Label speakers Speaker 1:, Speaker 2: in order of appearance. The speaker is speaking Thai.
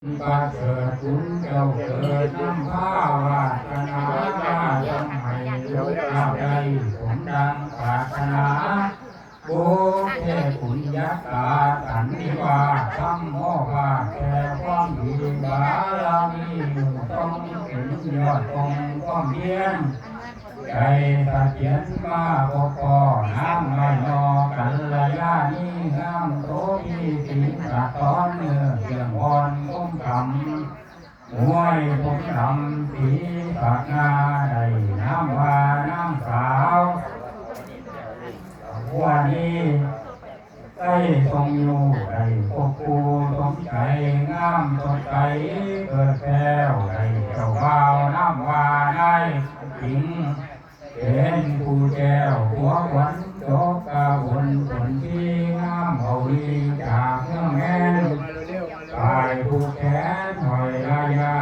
Speaker 1: ประเสริฐคุณเจ้าเกิดน้ำผ้าวาสนายังให้ลูกเอาได้ผมดังปรารถนาโบเทขุนยักษ์ตาสันนิวาธรรมโมภาแก่ความดีบารมีต้องถึงยอดองค์ความเพียรใจตะเกียนมาปกป้องน้ำไม่นอกันระยะนี้น้ำโตที่สิงสะท้อนเนื้อเกี่ยงอ่อนก้มคำมวยผมทำสีปากงาได้น้ำว่าน้ำสาววันนี้ได้ทรงอยู่ได้ปกปูสมใจงามสดใสเกิดแก้วได้เจ้าบ่าวน้ำว่าได้หญิงเป็นผู้แก้วหัวขวัญจบกาบนผลที่งามเอาดีจากเมืองแม่นฝ่ายผู้แขนหอยลายา